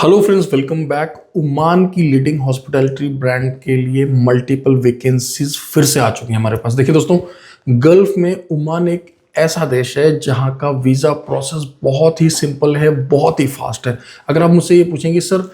Hello friends, welcome back. Oman की leading hospitality brand के लिए मल्टीपल वैकेंसीज फिर से आ चुकी हैं हमारे पास। देखिए दोस्तों, गल्फ में ओमान एक ऐसा देश है जहां का वीज़ा प्रोसेस बहुत ही सिंपल है, बहुत ही फास्ट है। अगर आप मुझसे ये पूछेंगे सर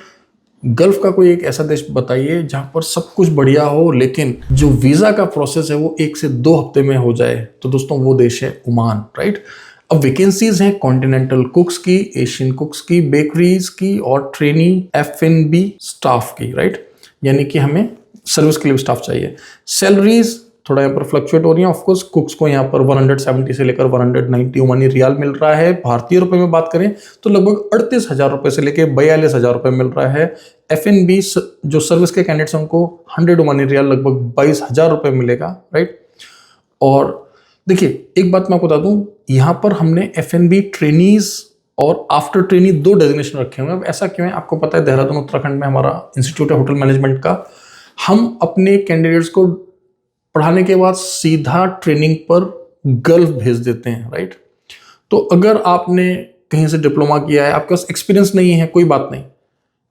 गल्फ का कोई एक ऐसा देश बताइए जहां पर सब कुछ बढ़िया हो लेकिन जो वीज़ा का प्रोसेस है वो 1 से 2 हफ्ते में हो जाए, तो दोस्तों वो देश है ओमान, राइट। अब वैकेंसीज हैं कॉन्टिनेंटल कुक्स की, एशियन कुक्स की, बेकरीज की और ट्रेनी F&B स्टाफ की, राइट। यानी कि हमें सर्विस के लिए भी स्टाफ चाहिए। सैलरीज थोड़ा यहाँ पर फ्लक्चुएट हो रही है। ऑफकोर्स कुक्स को यहाँ पर 170 से लेकर 190 ओमानी रियाल मिल रहा है। भारतीय रुपए में बात करें तो लगभग 38,000 रुपए से लेकर 42,000 रुपए मिल रहा है। F&B जो सर्विस के कैंडिडेट्स हैं उनको 100 ओमानी रियाल लगभग 22,000 रुपए मिलेगा, राइट। और देखिए एक बात मैं आपको बता दूं, यहाँ पर हमने F&B ट्रेनीज और आफ्टर ट्रेनी 2 डेजिग्नेशन रखे हुए हैं। अब ऐसा क्यों है? आपको पता है देहरादून उत्तराखंड में हमारा इंस्टीट्यूट है होटल मैनेजमेंट का। हम अपने कैंडिडेट्स को पढ़ाने के बाद सीधा ट्रेनिंग पर गल्फ भेज देते हैं, राइट। तो अगर आपने कहीं से डिप्लोमा किया है, आपके पास एक्सपीरियंस नहीं है, कोई बात नहीं,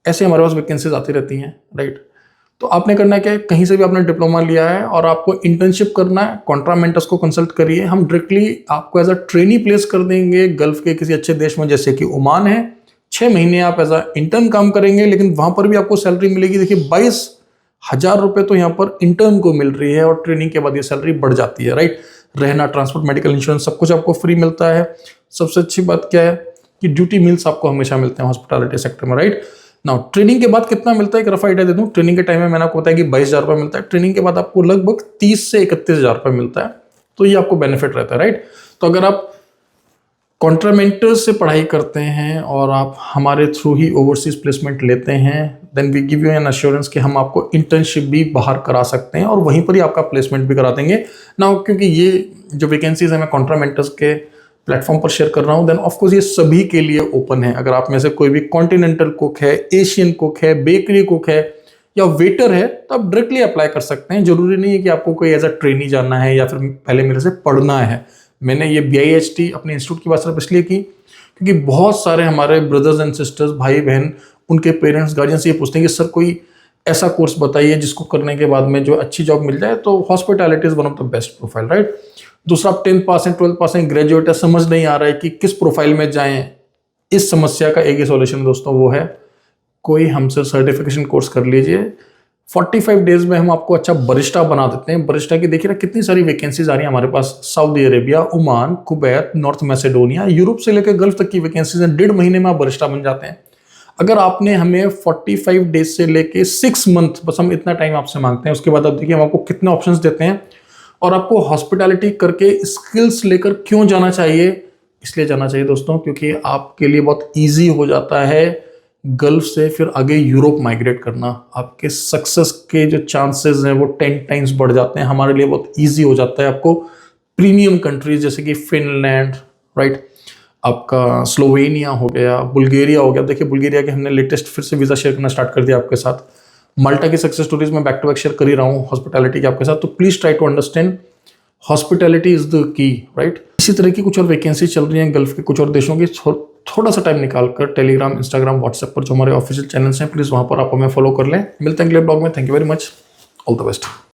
ऐसे हमारे पास वैकेंसीज आती रहती हैं, राइट। तो आपने करना क्या है, कहीं से भी आपने डिप्लोमा लिया है और आपको इंटर्नशिप करना है, कॉन्ट्रामेंटस को कंसल्ट करिए। हम डायरेक्टली आपको एज अ ट्रेनी प्लेस कर देंगे गल्फ के किसी अच्छे देश में, जैसे कि ओमान है। 6 महीने आप एज अ इंटर्न काम करेंगे, लेकिन वहां पर भी आपको सैलरी मिलेगी। देखिए 22,000 रुपए तो यहाँ पर इंटर्न को मिल रही है और ट्रेनिंग के बाद ये सैलरी बढ़ जाती है, राइट। रहना, ट्रांसपोर्ट, मेडिकल इंश्योरेंस सब कुछ आपको फ्री मिलता है। सबसे अच्छी बात क्या है कि ड्यूटी मील्स आपको हमेशा मिलते हैं हॉस्पिटैलिटी सेक्टर में, राइट। नाउ ट्रेनिंग के बाद कितना मिलता है, एक रफ आइडिया दे दूं। ट्रेनिंग के टाइम में मैंने आपको बताया कि 22,000 रुपये मिलता है। ट्रेनिंग के बाद आपको लगभग 30 से 31,000 रुपये मिलता है। तो ये आपको बेनिफिट रहता है, राइट। तो अगर आप कॉन्ट्रामेंटर्स से पढ़ाई करते हैं और आप हमारे थ्रू ही ओवरसीज प्लेसमेंट लेते हैं, then we give you an assurance कि हम आपको इंटर्नशिप भी बाहर करा सकते हैं और वहीं पर ही आपका प्लेसमेंट भी करा देंगे। नाउ क्योंकि ये जो वैकेंसीज है मैं कॉन्ट्रामेंटर्स के प्लेटफॉर्म पर शेयर कर रहा हूं, देन ऑफकोर्स ये सभी के लिए ओपन है। अगर आप में से कोई भी कॉन्टिनेंटल कुक है, एशियन कुक है, बेकरी कुक है या वेटर है, तो आप डायरेक्टली अप्लाई कर सकते हैं। जरूरी नहीं है कि आपको कोई एज अ ट्रेनी जाना है या फिर पहले मेरे से पढ़ना है। मैंने ये BIHT अपने इंस्टीट्यूट की बात सिर्फ इसलिए की क्योंकि बहुत सारे हमारे ब्रदर्स एंड सिस्टर्स, भाई बहन, उनके पेरेंट्स, गार्जियन से ये पूछते हैं कि सर कोई ऐसा कोर्स बताइए जिसको करने के बाद में जो अच्छी जॉब मिल जाए। तो hospitality is one of the best profile, right. दूसरा, आप 10th पास हैं, 12th पास हैं, ग्रेजुएट है, समझ नहीं आ रहा है कि किस प्रोफाइल में जाएं। इस समस्या का एक ही सॉल्यूशन दोस्तों, वो है कोई हमसे सर्टिफिकेशन कोर्स कर लीजिए। 45 डेज में हम आपको अच्छा बरिस्टा बना देते हैं। बरिस्टा की देखिए ना कितनी सारी वैकेंसीज आ रही है हमारे पास। Saudi Arabia, Oman, Kuwait, North Macedonia, Europe से लेकर गल्फ तक की वैकेंसीज हैं। 1.5 महीने में आप बरिस्टा बन जाते हैं। अगर आपने हमें 45 डेज से लेके 6 मंथ, बस हम इतना टाइम आपसे मांगते हैं, उसके बाद आप देखिए हम आपको कितने ऑप्शंस देते हैं। और आपको हॉस्पिटैलिटी करके स्किल्स लेकर क्यों जाना चाहिए? इसलिए जाना चाहिए दोस्तों क्योंकि आपके लिए बहुत इजी हो जाता है गल्फ से फिर आगे यूरोप माइग्रेट करना। आपके सक्सेस के जो चांसेस हैं वो 10 टाइम्स बढ़ जाते हैं। हमारे लिए बहुत इजी हो जाता है। आपको प्रीमियम कंट्रीज जैसे कि फिनलैंड, राइट, आपका स्लोवेनिया हो गया, बुल्गारिया हो गया। देखिए बुल्गारिया के हमने लेटेस्ट फिर से वीज़ा शेयर करना स्टार्ट कर दिया आपके साथ। माल्टा की सक्सेस स्टोरीज में बैक टू बैक शेयर कर ही रहा हूँ हॉस्पिटैलिटी के आपके साथ। तो please try to understand hospitality is the key, right. इसी तरह की कुछ और वैकेंसी चल रही हैं गल्फ के कुछ और देशों की। थोड़ा सा टाइम निकालकर टेलीग्राम, इंस्टाग्राम, व्हाट्सएप पर जो हमारे ऑफिशियल चैनल्स हैं, प्लीज वहां पर आप हमें फॉलो कर लें। मिलते हैं अगले ब्लॉग में। Thank you very much, all the best.